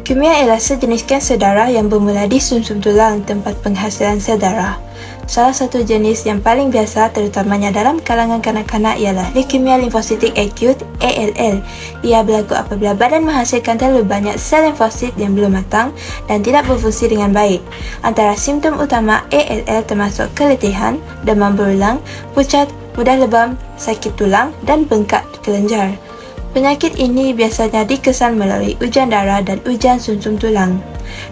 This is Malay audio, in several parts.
Leukemia ialah sejenis kanser darah yang bermula di sumsum tulang tempat penghasilan sel darah. Salah satu jenis yang paling biasa terutamanya dalam kalangan kanak-kanak ialah leukemia limfositik akut ALL. Ia berlaku apabila badan menghasilkan terlalu banyak sel limfosit yang belum matang dan tidak berfungsi dengan baik. Antara simptom utama ALL termasuk keletihan, demam berulang, pucat, mudah lebam, sakit tulang dan bengkak kelenjar. Penyakit ini biasanya dikesan melalui ujian darah dan ujian sumsum tulang.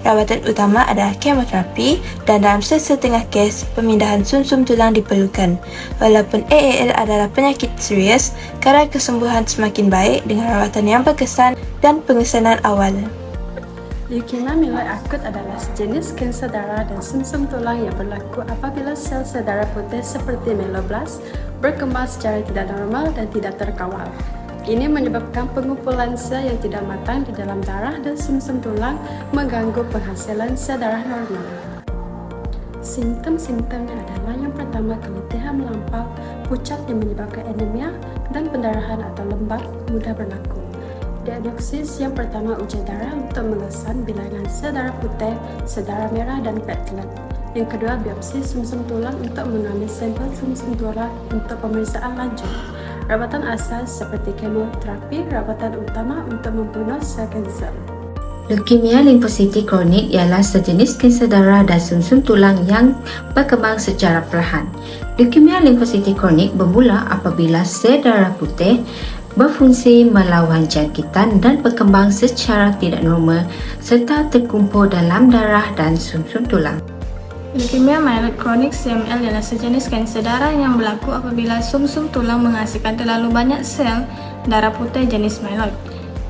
Rawatan utama adalah kemoterapi dan dalam sesetengah kes, pemindahan sumsum tulang diperlukan. Walaupun ALL adalah penyakit serius, kadar kesembuhan semakin baik dengan rawatan yang berkesan dan pengesanan awal. Leukemia mieloid akut adalah sejenis kanser darah dan sumsum tulang yang berlaku apabila sel-sel darah putih seperti mieloblast berkembang secara tidak normal dan tidak terkawal. Ini menyebabkan pengumpulan sel yang tidak matang di dalam darah dan sumsum tulang mengganggu penghasilan sel darah normal. Simptom-simptomnya adalah yang pertama keletihan melampau, pucat yang menyebabkan anemia, dan pendarahan atau lembab mudah berlaku. Diagnosis yang pertama ujian darah untuk mengesan bilangan sel darah putih, sel darah merah dan platelet. Yang kedua biopsi sumsum tulang untuk mengambil sampel sumsum tulang untuk pemeriksaan lanjut. Rawatan asas seperti kemoterapi, rawatan utama untuk membunuh sel kanser. Leukemia limfositik kronik ialah sejenis kanser darah dan sumsum tulang yang berkembang secara perlahan. Leukemia limfositik kronik bermula apabila sel darah putih berfungsi melawan jangkitan dan berkembang secara tidak normal serta terkumpul dalam darah dan sumsum tulang. Leukemia mieloid kronik (CML) ialah sejenis kanser darah yang berlaku apabila sumsum tulang menghasilkan terlalu banyak sel darah putih jenis mieloid.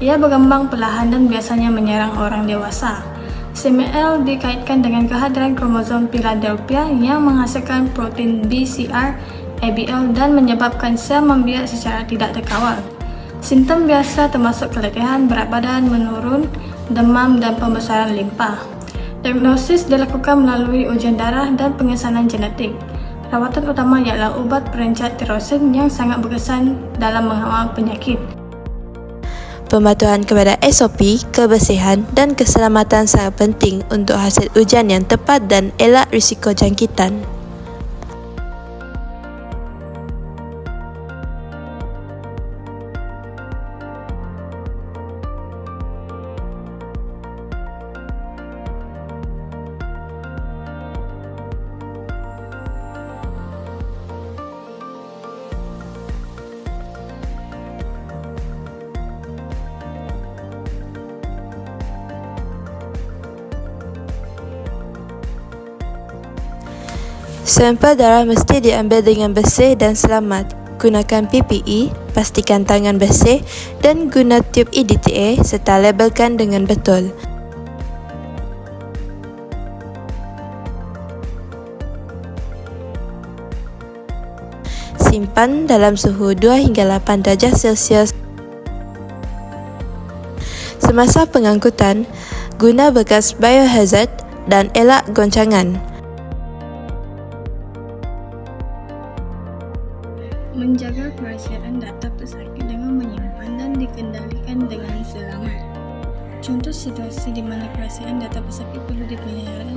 Ia berkembang perlahan dan biasanya menyerang orang dewasa. CML dikaitkan dengan kehadiran kromosom Philadelphia yang menghasilkan protein BCR, ABL dan menyebabkan sel membiak secara tidak terkawal. Simptom biasa termasuk keletihan, berat badan menurun, demam dan pembesaran limpa. Diagnosis dilakukan melalui ujian darah dan pengesanan genetik. Rawatan utama ialah ubat perencat tirosin yang sangat berkesan dalam mengawal penyakit. Pematuhan kepada SOP, kebersihan dan keselamatan sangat penting untuk hasil ujian yang tepat dan elak risiko jangkitan. Sampel darah mesti diambil dengan bersih dan selamat. Gunakan PPE, pastikan tangan bersih dan guna tube EDTA serta labelkan dengan betul. Simpan dalam suhu 2 hingga 8 darjah Celsius. Semasa pengangkutan, guna bekas biohazard dan elak goncangan. Menjaga kerahasiaan data pesakit dengan menyimpan dan dikendalikan dengan selamat. Contoh situasi di mana kerahasiaan data pesakit perlu dipelihara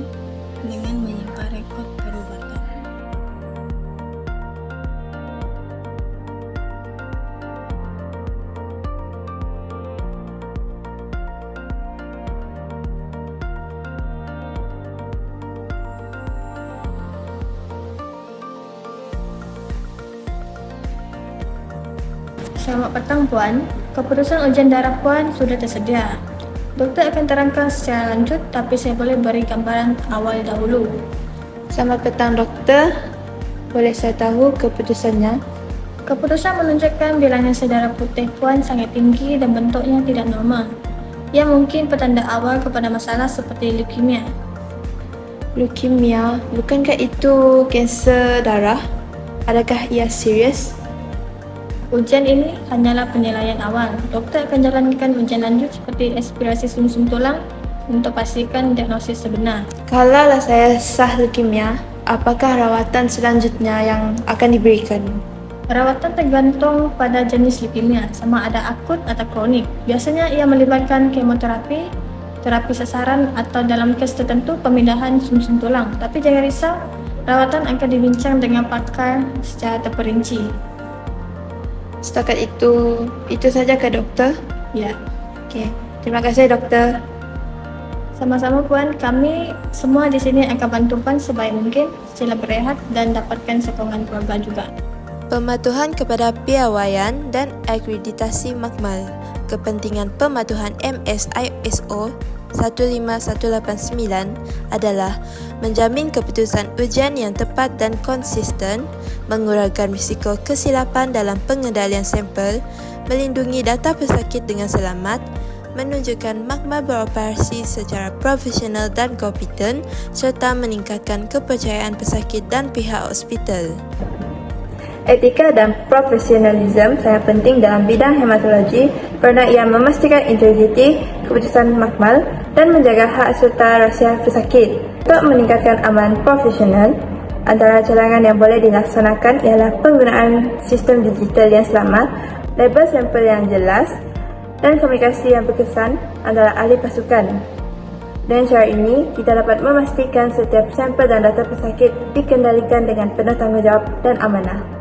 dengan menyimpan rekod perubatan. Selamat petang Puan, keputusan ujian darah Puan sudah tersedia. Doktor akan terangkan secara lanjut, tapi saya boleh beri gambaran awal dahulu. Selamat petang doktor, boleh saya tahu keputusannya? Keputusan menunjukkan bilangan sel darah putih Puan sangat tinggi dan bentuknya tidak normal. Ia mungkin petanda awal kepada masalah seperti leukemia. Leukemia, bukankah itu kanser darah? Adakah ia serius? Ujian ini hanyalah penilaian awal. Doktor akan jalankan ujian lanjut seperti aspirasi sumsum tulang untuk pastikan diagnosis sebenar. Kalaulah saya sah leukemia, apakah rawatan selanjutnya yang akan diberikan? Rawatan tergantung pada jenis leukemia, sama ada akut atau kronik. Biasanya ia melibatkan kemoterapi, terapi sasaran atau dalam kes tertentu pemindahan sumsum tulang. Tapi jangan risau, rawatan akan dibincang dengan pakar secara terperinci. Setakat itu saja ke doktor? Ya, Okey, terima kasih doktor. sama-sama Puan. Kami semua di sini akan bantu Puan sebaik mungkin. Sila berehat dan dapatkan sokongan keluarga juga. Pematuhan kepada piawaian dan akreditasi makmal. Kepentingan pematuhan MS-ISO 15189 adalah menjamin keputusan ujian yang tepat dan konsisten, mengurangkan risiko kesilapan dalam pengendalian sampel, melindungi data pesakit dengan selamat, menunjukkan makmal beroperasi secara profesional dan kompeten, serta meningkatkan kepercayaan pesakit dan pihak hospital. Etika dan profesionalisme sangat penting dalam bidang hematologi kerana ia memastikan integriti keputusan makmal dan menjaga hak serta rahsia pesakit. Untuk meningkatkan amalan profesional, antara cadangan yang boleh dilaksanakan ialah penggunaan sistem digital yang selamat, label sampel yang jelas dan komunikasi yang berkesan antara ahli pasukan. Dengan cara ini, kita dapat memastikan setiap sampel dan data pesakit dikendalikan dengan penuh tanggungjawab dan amanah.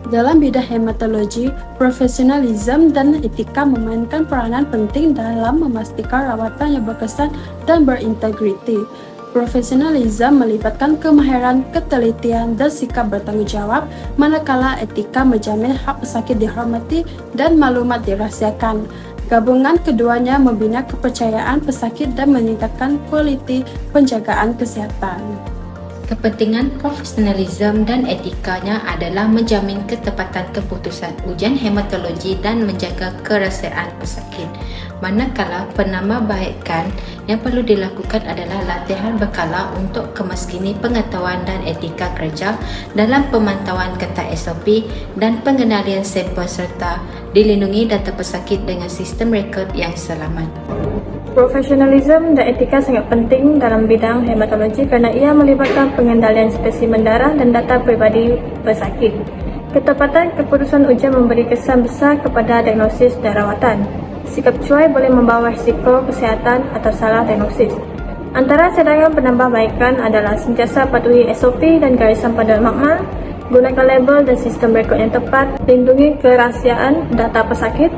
Dalam bidang hematologi, profesionalisme dan etika memainkan peranan penting dalam memastikan rawatan yang berkesan dan berintegriti. Profesionalisme melibatkan kemahiran, ketelitian dan sikap bertanggungjawab, manakala etika menjamin hak pesakit dihormati dan maklumat dirahsiakan. Gabungan keduanya membina kepercayaan pesakit dan meningkatkan kualiti penjagaan kesihatan. Kepentingan profesionalisme dan etikanya adalah menjamin ketepatan keputusan ujian hematologi dan menjaga kerahsiaan pesakit. Manakala penambahbaikan yang perlu dilakukan adalah latihan berkala untuk kemaskini pengetahuan dan etika kerja dalam pemantauan ketat SOP dan pengendalian sampel serta dilindungi data pesakit dengan sistem rekod yang selamat. Profesionalisme dan etika sangat penting dalam bidang hematologi kerana ia melibatkan pengendalian spesimen darah dan data peribadi pesakit. Ketepatan keputusan ujian memberi kesan besar kepada diagnosis dan rawatan. Sikap cuai boleh membawa risiko kesihatan atau salah diagnosis. Antara cadangan penambahbaikan adalah sentiasa patuhi SOP dan garisan pada makmal, gunakan label dan sistem rekod yang tepat, lindungi kerahsiaan data pesakit,